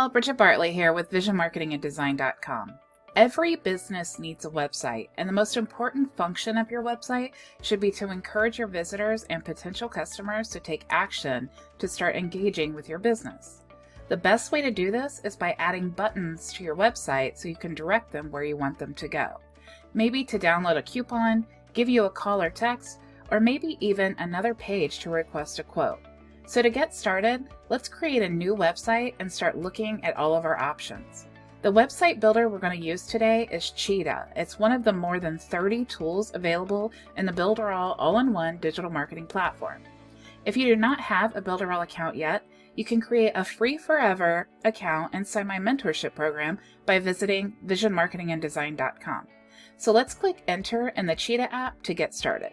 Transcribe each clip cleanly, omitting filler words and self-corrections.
all, Bridget Bartlett here with visionmarketinganddesign.com. Every business needs a website, and the most important function of your website should be to encourage your visitors and potential customers to take action to start engaging with your business. The best way to do this is by adding buttons to your website so you can direct them where you want them to go. Maybe to download a coupon, give you a call or text, or maybe even another page to request a quote. So to get started, let's create a new website and start looking at all of our options. The website builder we're going to use today is Cheetah. It's one of the more than 30 tools available in the Builderall all-in-one digital marketing platform. If you do not have a Builderall account yet, you can create a free forever account inside my mentorship program by visiting visionmarketinganddesign.com. So let's click enter in the Cheetah app to get started.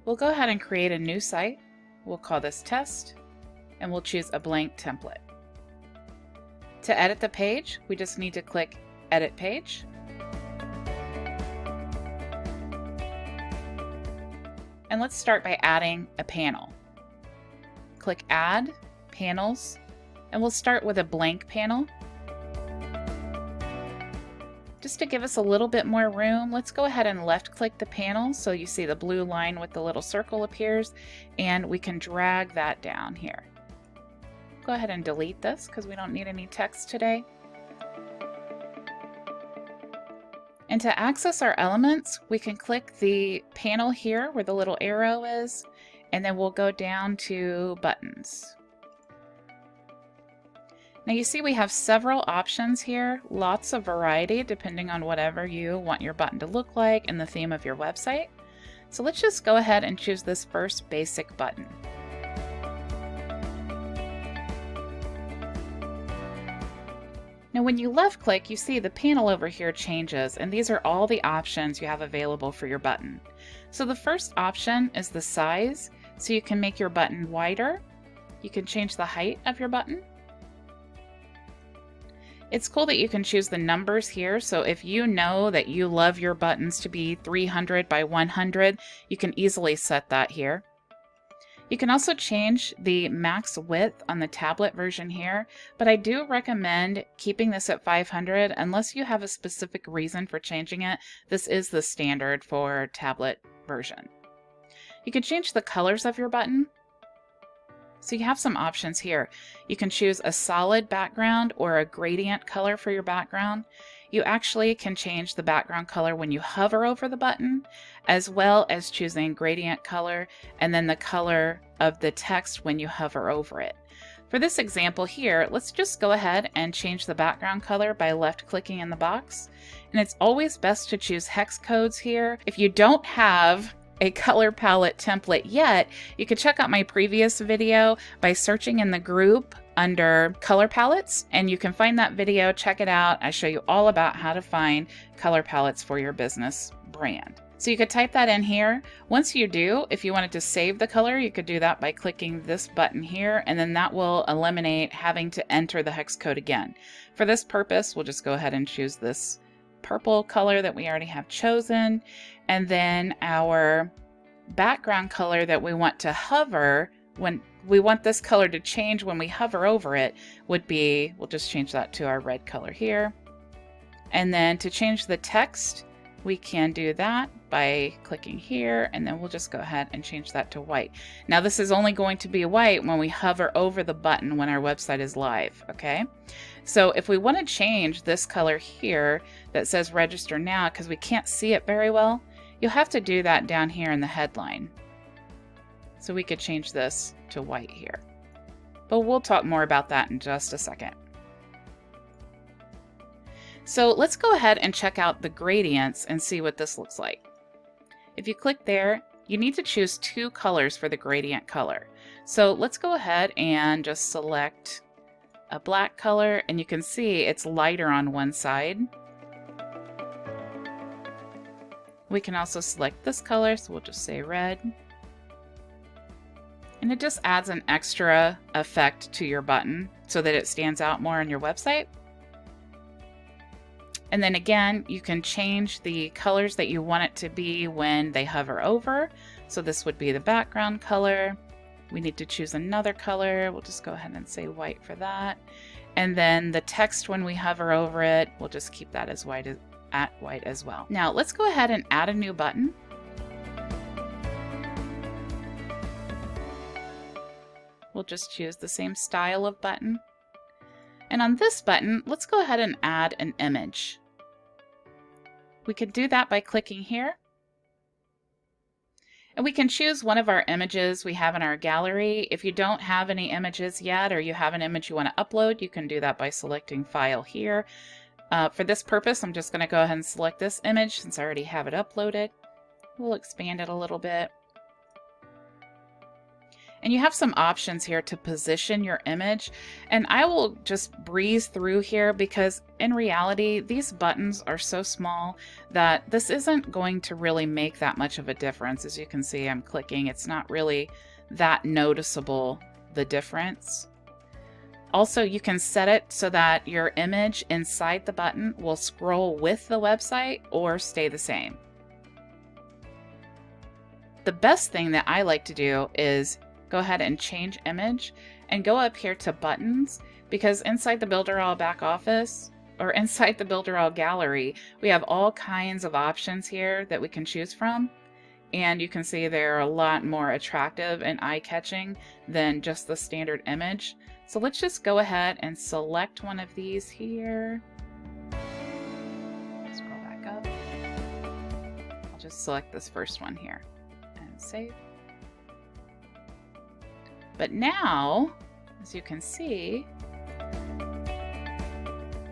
We'll go ahead and create a new site. We'll call this test, and we'll choose a blank template. To edit the page, we just need to click Edit Page. And let's start by adding a panel. Click Add, Panels, and we'll start with a blank panel. Just to give us a little bit more room, let's go ahead and left-click the panel so you see the blue line with the little circle appears, and we can drag that down here. Go ahead and delete this because we don't need any text today. And to access our elements, we can click the panel here where the little arrow is, and then we'll go down to buttons. Now you see we have several options here, lots of variety depending on whatever you want your button to look like and the theme of your website. So let's just go ahead and choose this first basic button. Now when you left click, you see the panel over here changes, and these are all the options you have available for your button. So the first option is the size, so you can make your button wider. You can change the height of your button. It's cool that you can choose the numbers here, so if you know that you love your buttons to be 300 by 100, you can easily set that here. You can also change the max width on the tablet version here, but I do recommend keeping this at 500 unless you have a specific reason for changing it. This is the standard for tablet version. You can change the colors of your button. So you have some options here. You can choose a solid background or a gradient color for your background. You actually can change the background color when you hover over the button, as well as choosing gradient color and then the color of the text when you hover over it. For this example here, let's just go ahead and change the background color by left-clicking in the box. And it's always best to choose hex codes here. If you don't have a color palette template yet, you could check out my previous video by searching in the group under color palettes, and you can find that video, check it out. I show you all about how to find color palettes for your business brand. So you could type that in here. Once you do, if you wanted to save the color, you could do that by clicking this button here, and then that will eliminate having to enter the hex code again. For this purpose, we'll just go ahead and choose this purple color that we already have chosen, and then our background color that we want to hover, when we want this color to change when we hover over it, would be, we'll just change that to our red color here. And then to change the text, we can do that by clicking here, and then we'll just go ahead and change that to white. Now this is only going to be white when we hover over the button when our website is live, okay? So if we want to change this color here that says register now, because we can't see it very well, you'll have to do that down here in the headline. So we could change this to white here. But we'll talk more about that in just a second. So let's go ahead and check out the gradients and see what this looks like. If you click there, you need to choose two colors for the gradient color. So let's go ahead and just select a black color, and you can see it's lighter on one side. We can also select this color, so we'll just say red. And it just adds an extra effect to your button so that it stands out more on your website. And then again, you can change the colors that you want it to be when they hover over. So this would be the background color. We need to choose another color. We'll just go ahead and say white for that. And then the text, when we hover over it, we'll just keep that as white as well. Now let's go ahead and add a new button. We'll just choose the same style of button. And on this button, let's go ahead and add an image. We could do that by clicking here. And we can choose one of our images we have in our gallery. If you don't have any images yet, or you have an image you want to upload, you can do that by selecting File here. For this purpose, I'm just going to go ahead and select this image since I already have it uploaded. We'll expand it a little bit. And you have some options here to position your image. And I will just breeze through here because in reality, these buttons are so small that this isn't going to really make that much of a difference. As you can see, I'm clicking. It's not really that noticeable, the difference. Also, you can set it so that your image inside the button will scroll with the website or stay the same. The best thing that I like to do is go ahead and change image and go up here to buttons, because inside the Builderall back office or inside the Builderall gallery, we have all kinds of options here that we can choose from. And you can see they're a lot more attractive and eye-catching than just the standard image. So let's just go ahead and select one of these here. Scroll back up. I'll just select this first one here and save. But now, as you can see,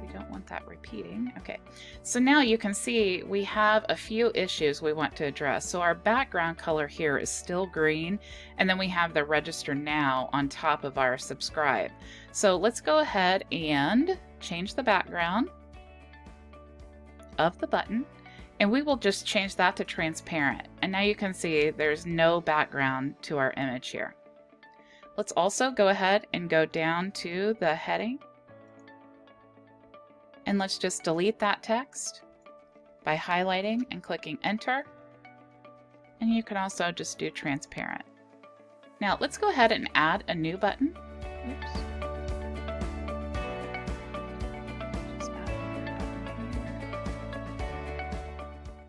we don't want that repeating. Okay, so now you can see we have a few issues we want to address. So our background color here is still green, and then we have the register now on top of our subscribe. So let's go ahead and change the background of the button, and we will just change that to transparent. And now you can see there's no background to our image here. Let's also go ahead and go down to the heading, and let's just delete that text by highlighting and clicking enter. And you can also just do transparent. Now let's go ahead and add a new button. Oops. Just add a new button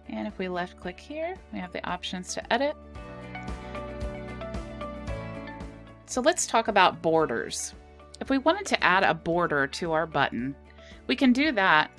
here. And if we left click here, we have the options to edit. So let's talk about borders. If we wanted to add a border to our button, we can do that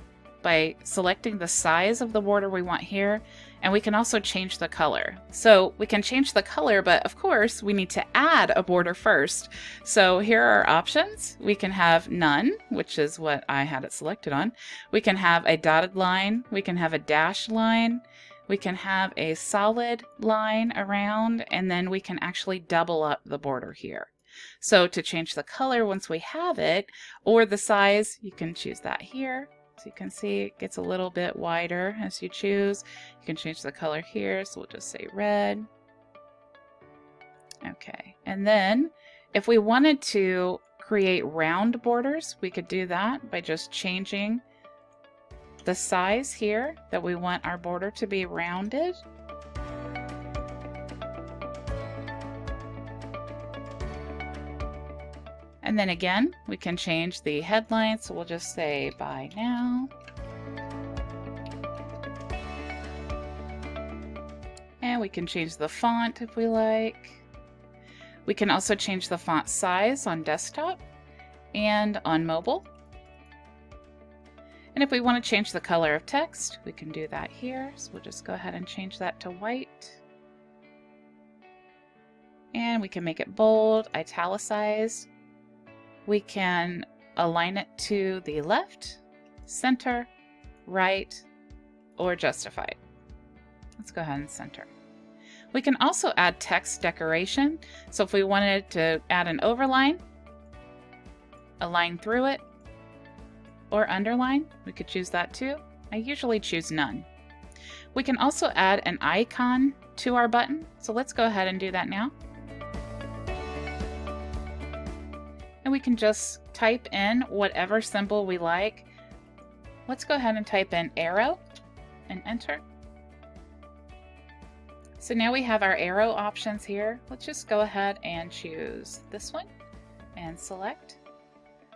by selecting the size of the border we want here, and we can also change the color. So we can change the color, but of course we need to add a border first. So here are our options. We can have none, which is what I had it selected on. We can have a dotted line. We can have a dashed line. We can have a solid line around, and then we can actually double up the border here. So to change the color once we have it, or the size, you can choose that here. So you can see it gets a little bit wider as you choose. You can change the color here, so we'll just say red. Okay, and then if we wanted to create round borders, we could do that by just changing the size here that we want our border to be rounded. And then again, we can change the headline, so we'll just say buy now. And we can change the font if we like. We can also change the font size on desktop and on mobile. And if we want to change the color of text, we can do that here. So we'll just go ahead and change that to white. And we can make it bold, italicized. We can align it to the left, center, right, or justified. Let's go ahead and center. We can also add text decoration. So if we wanted to add an overline, a line through it, or underline, we could choose that too. I usually choose none. We can also add an icon to our button. So let's go ahead and do that now. And we can just type in whatever symbol we like. Let's go ahead and type in arrow and enter. So now we have our arrow options here. Let's just go ahead and choose this one and select.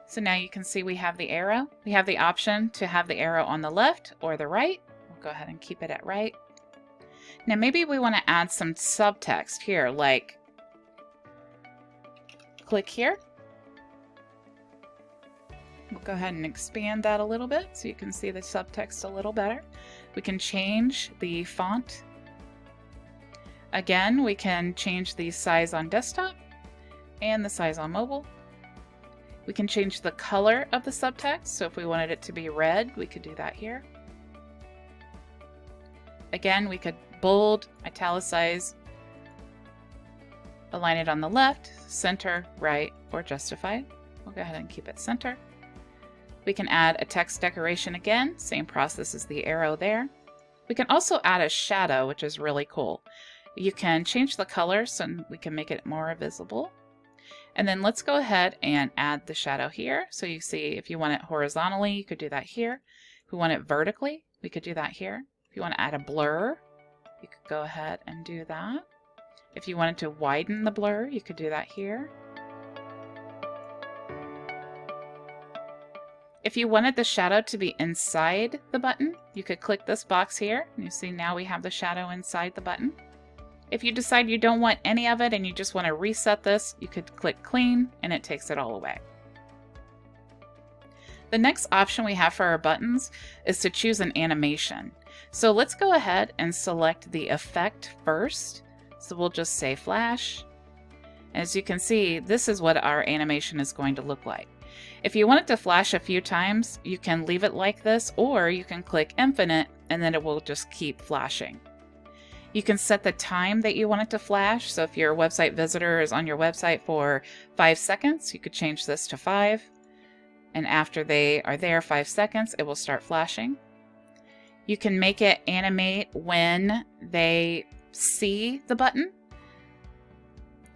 So now you can see we have the arrow. We have the option to have the arrow on the left or the right. We'll go ahead and keep it at right. Now maybe we want to add some subtext here, like click here. We'll go ahead and expand that a little bit so you can see the subtext a little better. We can change the font. Again, we can change the size on desktop and the size on mobile. We can change the color of the subtext. So if we wanted it to be red, we could do that here. Again, we could bold, italicize, align it on the left, center, right, or justified. We'll go ahead and keep it center. We can add a text decoration again, same process as the arrow there. We can also add a shadow, which is really cool. You can change the color so we can make it more visible. And then let's go ahead and add the shadow here. So you see if you want it horizontally, you could do that here. If we want it vertically, we could do that here. If you want to add a blur, you could go ahead and do that. If you wanted to widen the blur, you could do that here. If you wanted the shadow to be inside the button, you could click this box here. And you see now we have the shadow inside the button. If you decide you don't want any of it and you just want to reset this, you could click clean and it takes it all away. The next option we have for our buttons is to choose an animation. So let's go ahead and select the effect first. So we'll just say flash. As you can see, this is what our animation is going to look like. If you want it to flash a few times, you can leave it like this, or you can click infinite and then it will just keep flashing. You can set the time that you want it to flash. So if your website visitor is on your website for 5 seconds, you could change this to 5. And after they are there 5 seconds, it will start flashing. You can make it animate when they see the button.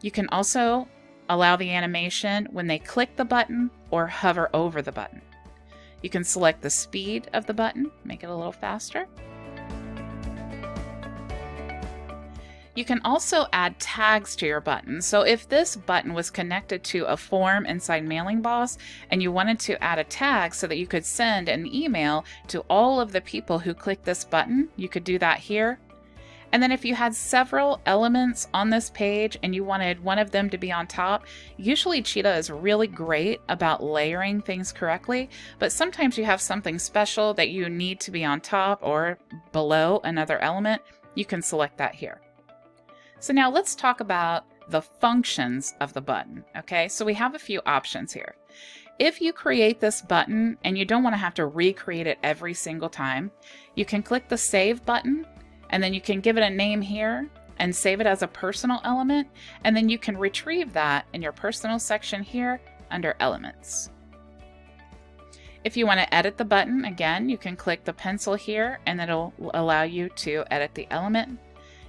You can also allow the animation when they click the button or hover over the button. You can select the speed of the button, make it a little faster. You can also add tags to your button. So if this button was connected to a form inside Mailing Boss and you wanted to add a tag so that you could send an email to all of the people who click this button, you could do that here. And then if you had several elements on this page and you wanted one of them to be on top, usually Cheetah is really great about layering things correctly, but sometimes you have something special that you need to be on top or below another element, you can select that here. So now let's talk about the functions of the button, okay? So we have a few options here. If you create this button and you don't want to have to recreate it every single time, you can click the Save button, and then you can give it a name here and save it as a personal element, and then you can retrieve that in your personal section here under Elements. If you want to edit the button, again, you can click the pencil here, and it'll allow you to edit the element.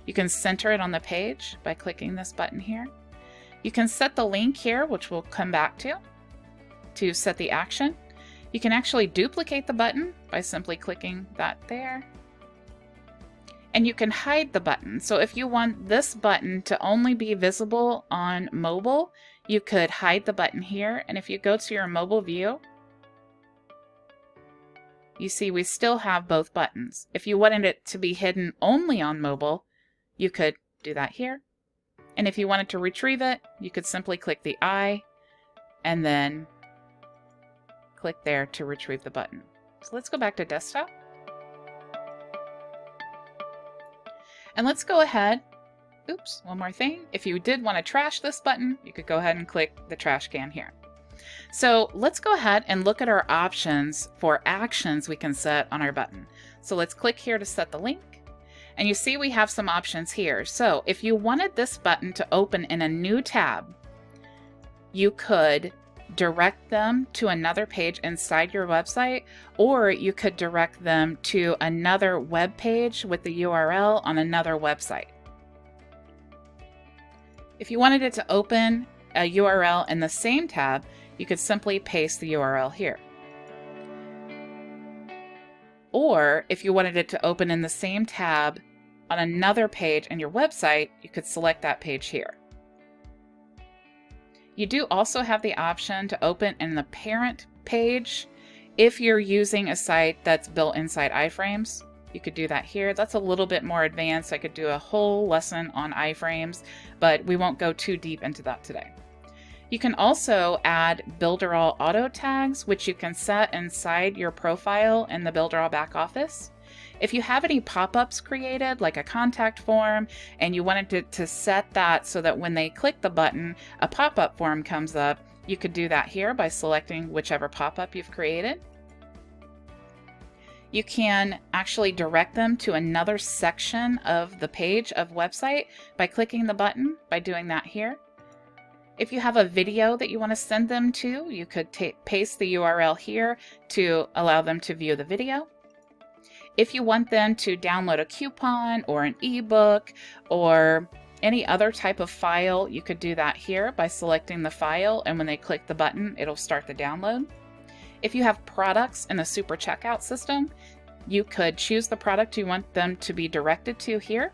You can center it on the page by clicking this button here. You can set the link here, which we'll come back to set the action. You can actually duplicate the button by simply clicking that there. And you can hide the button. So if you want this button to only be visible on mobile, you could hide the button here. And if you go to your mobile view, you see we still have both buttons. If you wanted it to be hidden only on mobile, you could do that here. And if you wanted to retrieve it, you could simply click the I and then click there to retrieve the button. So let's go back to desktop. And let's go ahead. Oops, one more thing. If you did want to trash this button, you could go ahead and click the trash can here. So let's go ahead and look at our options for actions we can set on our button. So let's click here to set the link. And you see we have some options here. So if you wanted this button to open in a new tab, you could direct them to another page inside your website, or you could direct them to another web page with the URL on another website. If you wanted it to open a URL in the same tab, you could simply paste the URL here. Or if you wanted it to open in the same tab on another page in your website, you could select that page here. You do also have the option to open in the parent page if you're using a site that's built inside iframes. You could do that here. That's a little bit more advanced. I could do a whole lesson on iframes, but we won't go too deep into that today. You can also add Builderall auto tags, which you can set inside your profile in the Builderall back office. If you have any pop-ups created, like a contact form, and you wanted to set that so that when they click the button, a pop-up form comes up, you could do that here by selecting whichever pop-up you've created. You can actually direct them to another section of the page of website by clicking the button, by doing that here. If you have a video that you want to send them to, you could paste the URL here to allow them to view the video. If you want them to download a coupon or an ebook or any other type of file, you could do that here by selecting the file, and when they click the button, it'll start the download. If you have products in a super checkout system, you could choose the product you want them to be directed to here.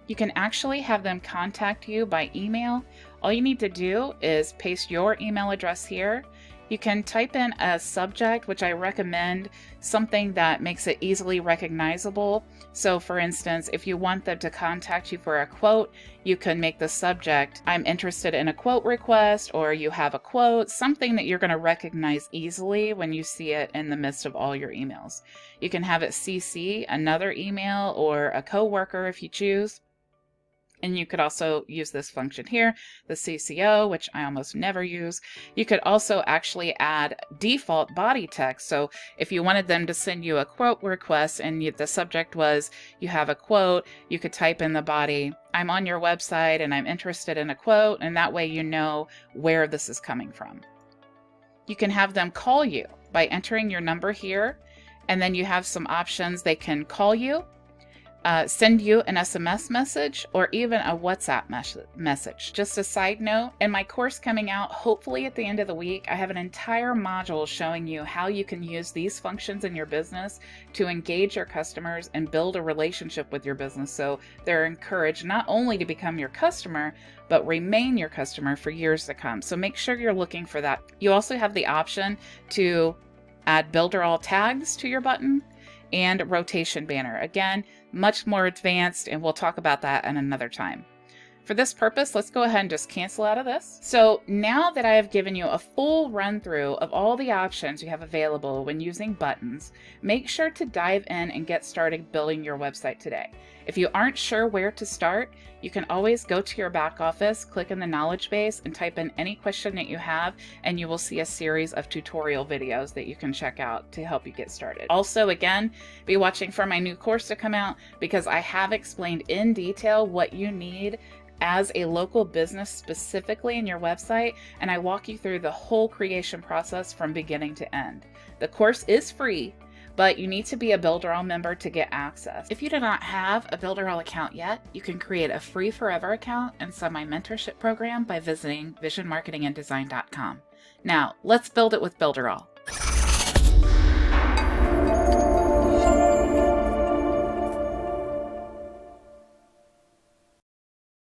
You can actually have them contact you by email. All you need to do is paste your email address here. You can type in a subject, which I recommend something that makes it easily recognizable. So for instance, if you want them to contact you for a quote, you can make the subject, "I'm interested in a quote request," or "you have a quote," something that you're going to recognize easily when you see it in the midst of all your emails. You can have it CC another email or a coworker if you choose. And you could also use this function here, the CCO, which I almost never use. You could also actually add default body text. So if you wanted them to send you a quote request and the subject was, "you have a quote," you could type in the body, "I'm on your website and I'm interested in a quote," and that way you know where this is coming from. You can have them call you by entering your number here, and then you have some options. They can call you, send you an SMS message, or even a WhatsApp message. Just a side note, in my course coming out, hopefully at the end of the week, I have an entire module showing you how you can use these functions in your business to engage your customers and build a relationship with your business, so they're encouraged not only to become your customer, but remain your customer for years to come. So make sure you're looking for that. You also have the option to add Builderall tags to your button and rotation banner. Again, much more advanced, and we'll talk about that in another time. For this purpose, let's go ahead and just cancel out of this. So now that I have given you a full run through of all the options you have available when using buttons, make sure to dive in and get started building your website today. If you aren't sure where to start, you can always go to your back office, click in the knowledge base, and type in any question that you have, and you will see a series of tutorial videos that you can check out to help you get started. Also, again, be watching for my new course to come out, because I have explained in detail what you need as a local business specifically in your website, and I walk you through the whole creation process from beginning to end. The course is free, but you need to be a Builderall member to get access. If you do not have a Builderall account yet, you can create a free forever account inside my mentorship program by visiting visionmarketinganddesign.com. Now, let's build it with Builderall.